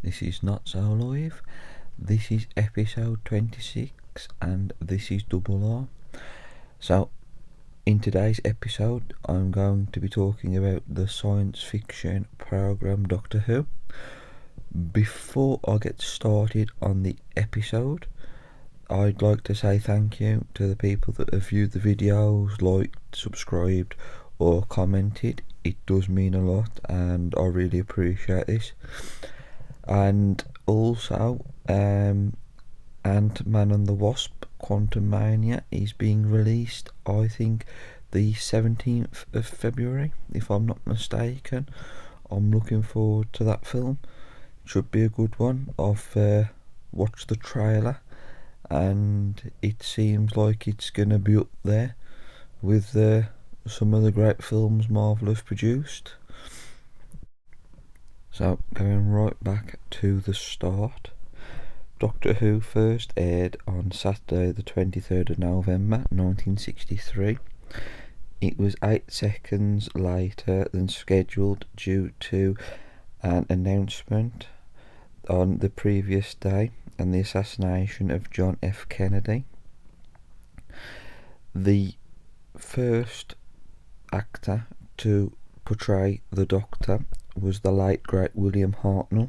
This is Not So Live. This is episode 26 and this is Double R. So, in today's episode, I'm going to be talking about the science fiction programme Doctor Who. Before I get started on the episode, I'd like to say thank you to the people that have viewed the videos, liked, subscribed or commented. It does mean a lot and I really appreciate this. And also, Ant-Man and the Wasp Quantumania is being released, I think, the 17th of February, if I'm not mistaken. I'm looking forward to that film. It should be a good one. I've watched the trailer and it seems like it's going to be up there with some of the great films Marvel have produced. So, going right back to the start, Doctor Who first aired on Saturday the 23rd of November 1963. It was 8 seconds later than scheduled due to an announcement on the previous day and the assassination of John F. Kennedy. The first actor to portray the Doctor was the late great William Hartnell,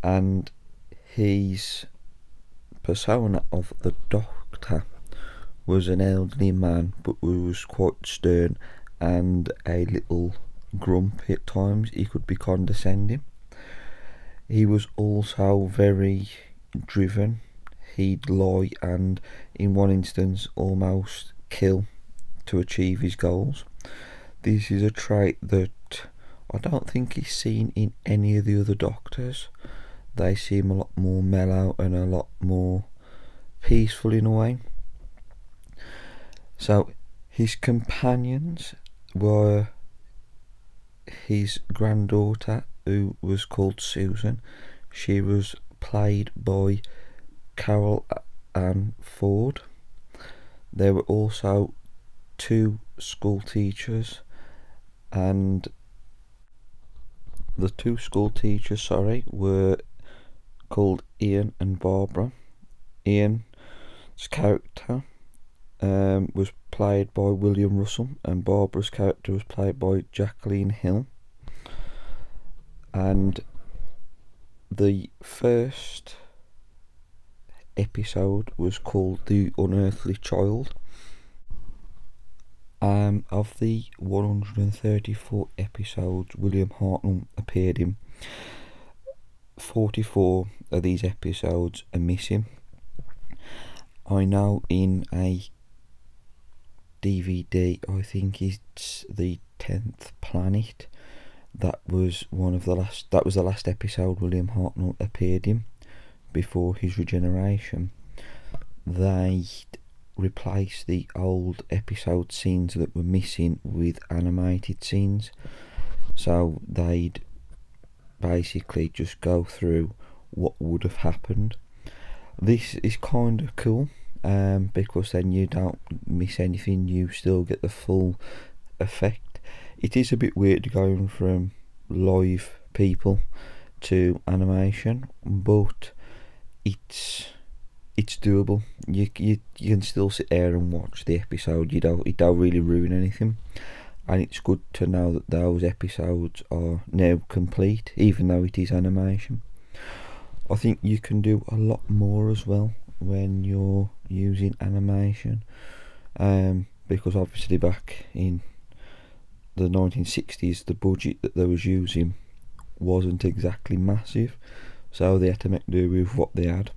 and his persona of the Doctor was an elderly man but was quite stern and a little grumpy at times. He could be condescending. He was also very driven. He'd lie and in one instance almost kill to achieve his goals. This is a trait that I don't think is seen in any of the other Doctors. They seem a lot more mellow and a lot more peaceful in a way. So his companions were his granddaughter, who was called Susan. She was played by Carol Ann Ford. There were also 2 school teachers, and the 2 school teachers, were called Ian and Barbara. Ian's character was played by William Russell, and Barbara's character was played by Jacqueline Hill. And the first episode was called The Unearthly Child. Of the 134 episodes William Hartnell appeared in, 44 of these episodes are missing. I know in a DVD, I think it's the 10th Planet, that was the last episode William Hartnell appeared in before his regeneration. They replaced the old episode scenes that were missing with animated scenes, so they'd basically just go through what would have happened. This is kind of cool, because then you don't miss anything, you still get the full effect. It is a bit weird going from live people to animation, but it's doable. You can still sit there and watch the episode. It don't really ruin anything, and it's good to know that those episodes are now complete, even though it is animation. I think you can do a lot more as well when you're using animation, because obviously back in the 1960s the budget that they was using wasn't exactly massive, so they had to make do with what they had.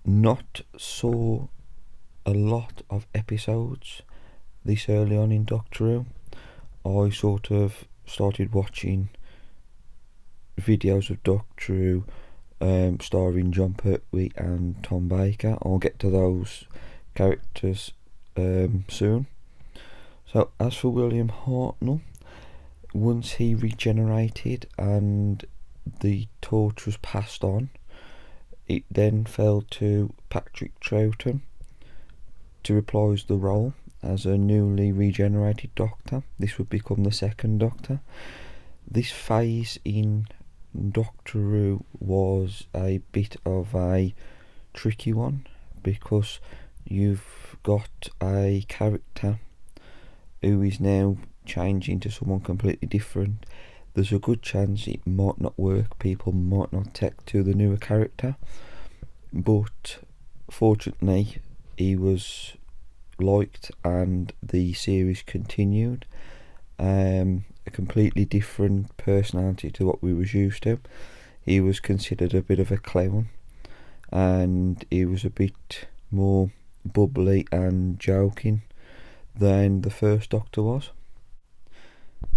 Not saw a lot of episodes this early on in Doctor Who. I sort of started watching videos of Doctor Who starring John Pertwee and Tom Baker. I'll get to those characters soon. So as for William Hartnell, once he regenerated and the torch was passed on, it then fell to Patrick Troughton to reprise the role as a newly regenerated Doctor. This would become the second Doctor. This phase in Doctor Who was a bit of a tricky one, because you've got a character who is now changing to someone completely different. There's a good chance it might not work, people might not take to the newer character, but fortunately he was liked and the series continued. A completely different personality to what we was used to. He was considered a bit of a clown, and he was a bit more bubbly and joking than the first Doctor was.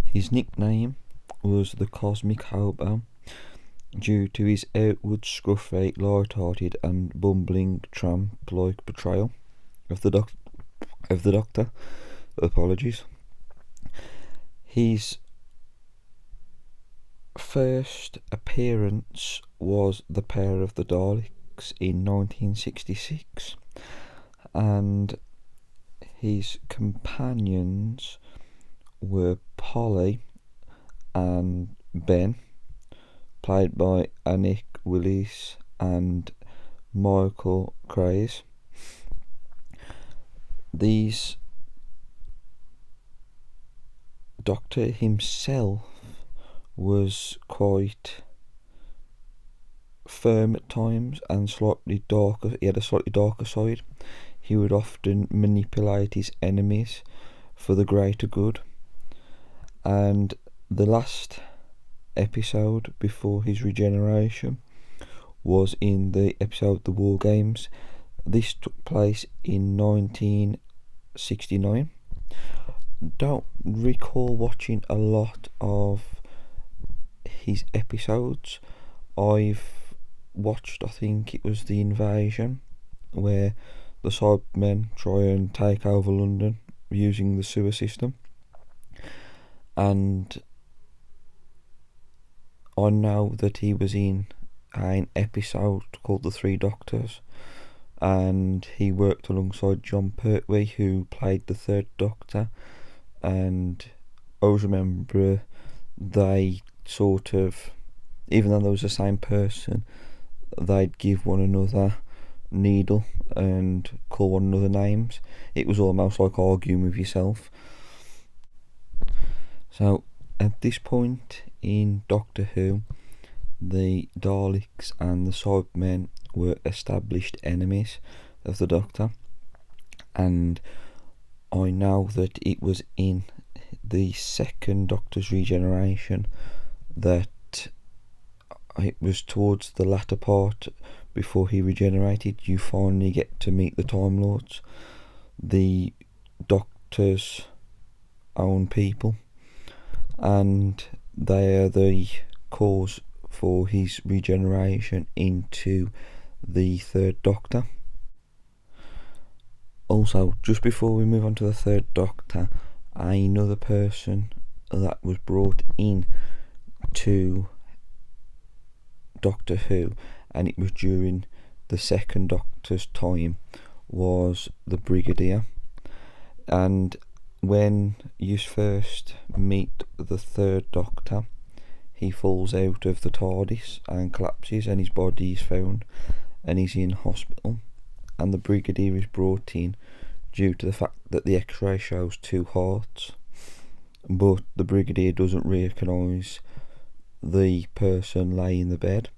His nickname was the Cosmic Hobo, due to his outward scruffy, light-hearted and bumbling tramp-like portrayal of the Doctor. Apologies. His first appearance was The Power of the Daleks in 1966, and his companions were Polly and Ben, played by Anik Willis and Michael Craze. These Doctor himself was quite firm at times and slightly darker. He had a slightly darker side. He would often manipulate his enemies for the greater good. And the last episode before his regeneration was in the episode The War Games. This took place in 1969. Don't recall watching a lot of his episodes. I've watched, I think it was The Invasion, where the Cybermen try and take over London using the sewer system, and I know that he was in an episode called The Three Doctors, and he worked alongside John Pertwee, who played the third Doctor, and I always remember they sort of, even though they was the same person, they'd give one another needle and call one another names. It was almost like arguing with yourself. So at this point in Doctor Who, the Daleks and the Cybermen were established enemies of the Doctor, and I know that it was in the second Doctor's regeneration that it was towards the latter part, before he regenerated, you finally get to meet the Time Lords, the Doctor's own people, and they are the cause for his regeneration into the third Doctor. Also, just before we move on to the third Doctor, another person that was brought in to Doctor Who, and it was during the second Doctor's time, was the Brigadier. And when you first meet the third Doctor, he falls out of the TARDIS and collapses, and his body is found, and he's in hospital, and the Brigadier is brought in due to the fact that the X-ray shows two hearts, but the Brigadier doesn't recognise the person laying in the bed.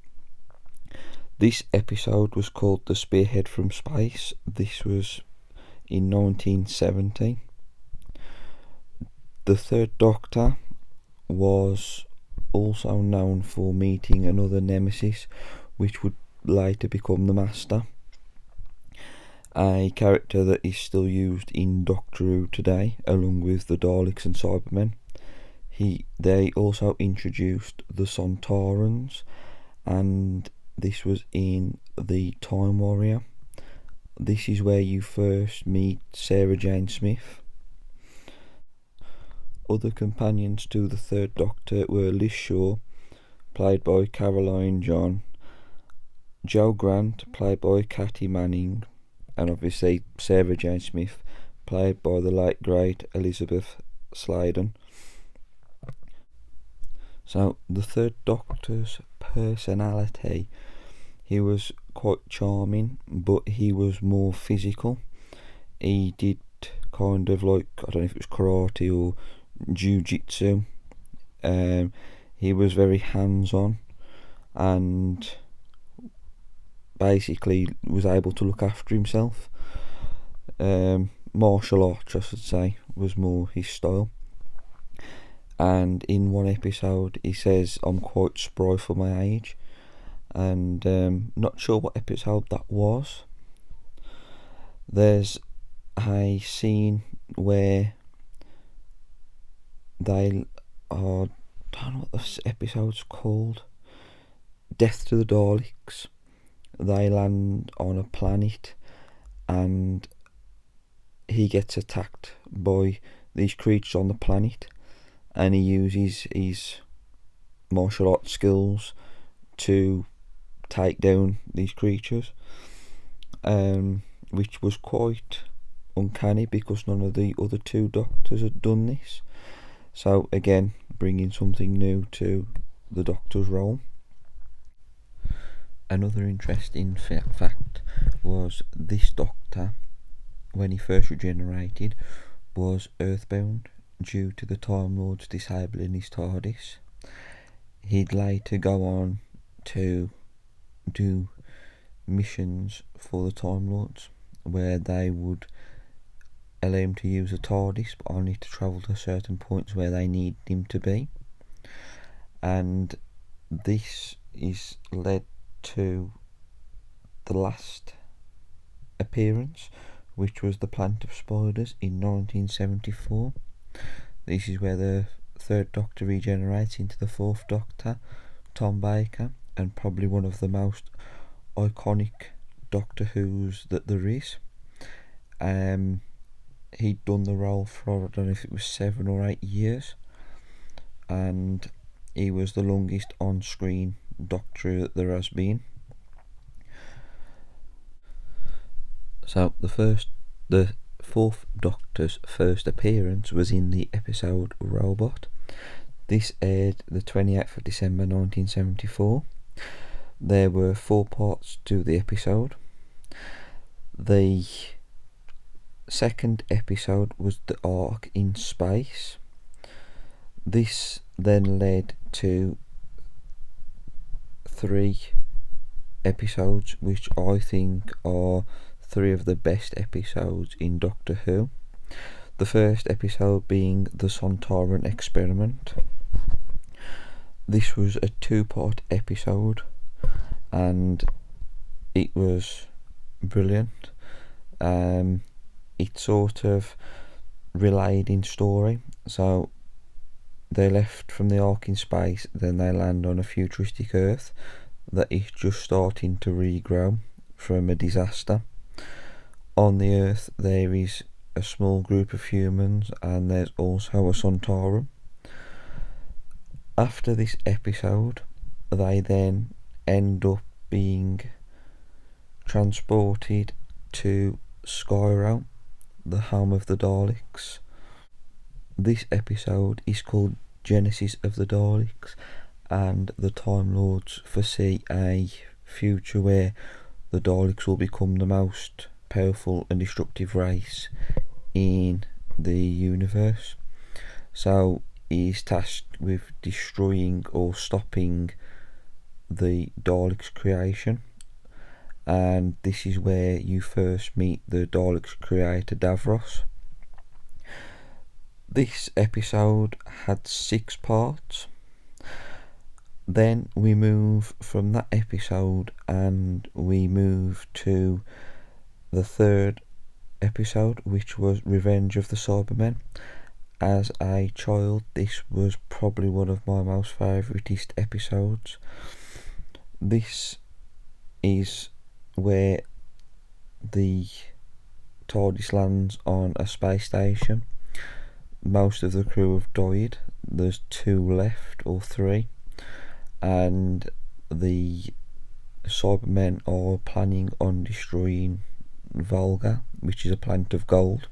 This episode was called The Spearhead from Space. This was in 1970. The third Doctor was also known for meeting another nemesis, which would later become the Master, a character that is still used in Doctor Who today, along with the Daleks and Cybermen. They also introduced the Sontarans, and this was in the Time Warrior. This is where you first meet Sarah Jane Smith. Other companions to the third Doctor were Liz Shaw, played by Caroline John, Jo Grant, played by Katty Manning, and obviously Sarah Jane Smith, played by the late great Elizabeth Sladen. So the third Doctor's personality, he was quite charming, but he was more physical. He did kind of like, I don't know if it was karate or jiu-jitsu. He was very hands-on and basically was able to look after himself. Martial arts, I should say, was more his style. And in one episode he says, "I'm quite spry for my age," and not sure what episode that was. There's a scene where they are, I don't know what this episode's called, Death to the Daleks. They land on a planet and he gets attacked by these creatures on the planet, and he uses his martial arts skills to take down these creatures, which was quite uncanny because none of the other two doctors had done this. So again, bringing something new to the Doctor's role. Another interesting fact was this Doctor, when he first regenerated, was earthbound due to the Time Lords disabling his TARDIS. He'd later go on to do missions for the Time Lords where they would allow him to use a TARDIS, but only to travel to certain points where they need him to be. And this is led to the last appearance, which was the Planet of Spiders in 1974. This is where the third Doctor regenerates into the fourth Doctor, Tom Baker, and probably one of the most iconic Doctor Who's that there is. He'd done the role for, I don't know if it was 7 or 8 years, and he was the longest on-screen Doctor that there has been. So the fourth Doctor's first appearance was in the episode Robot. This aired the 28th of December 1974. There were 4 parts to the episode. The second episode was The Ark in Space. This then led to 3 episodes, which I think are 3 of the best episodes in Doctor Who. The first episode being the Sontaran Experiment. This was a 2-part episode and it was brilliant. It sort of relayed in story. So they left from the Ark in Space, then they land on a futuristic Earth that is just starting to regrow from a disaster. On the Earth there is a small group of humans and there's also a Sontaran. After this episode, they then end up being transported to Skyro, the home of the Daleks. This episode is called Genesis of the Daleks, and the Time Lords foresee a future where the Daleks will become the most powerful and destructive race in the universe. So he is tasked with destroying or stopping the Daleks' creation, and this is where you first meet the Daleks' creator Davros. This episode had 6 parts. Then we move from that episode and we move to the third episode, which was Revenge of the Cybermen. As a child, this was probably one of my most favouriteest episodes. This is where the TARDIS lands on a space station. Most of the crew have died. There's 2 left, or 3, and the Cybermen are planning on destroying Volga, which is a planet of gold.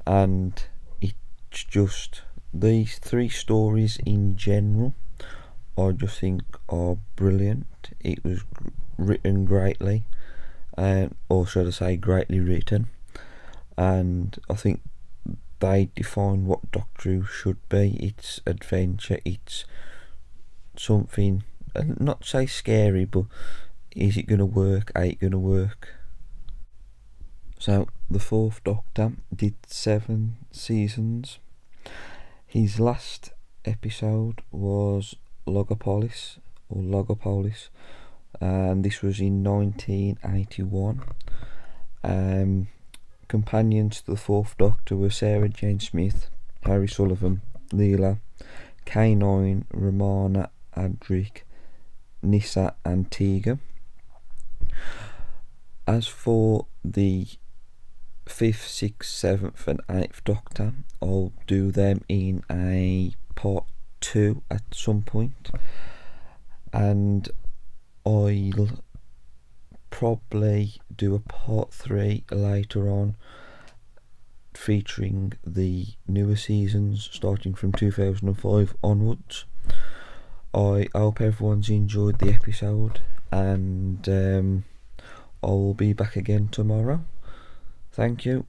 And it's just these 3 stories in general I just think are brilliant. It was written greatly, or should I say greatly written, and I think they define what Doctor Who should be. It's adventure, it's something, not say scary, but is it going to work, ain't going to work. So the fourth Doctor did 7 seasons. His last episode was Logopolis, and this was in 1981. Companions to the fourth Doctor were Sarah Jane Smith, Harry Sullivan, Leela, K9, Romana, Adric, Nissa and Tegan. As for the 5th, 6th, 7th and 8th Doctor, I'll do them in a part 2 at some point, and I'll probably do a part 3 later on featuring the newer seasons starting from 2005 onwards. I hope everyone's enjoyed the episode, and I'll be back again tomorrow. Thank you.